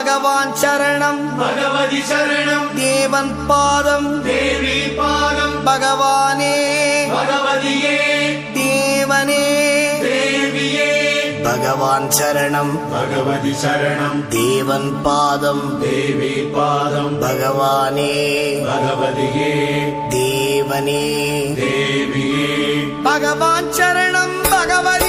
பகவான் சரணம் பகவதி சரணம் தேவன் பாதம் தேவி பாதம் பகவானே பகவதியே தேவனே தேவியே பகவான் சரணம் பகவதி சரணம் தேவன் பாதம் தேவி பாதம் பகவானே பகவதியே தேவனே தேவியே பகவான் சரணம் பகவதி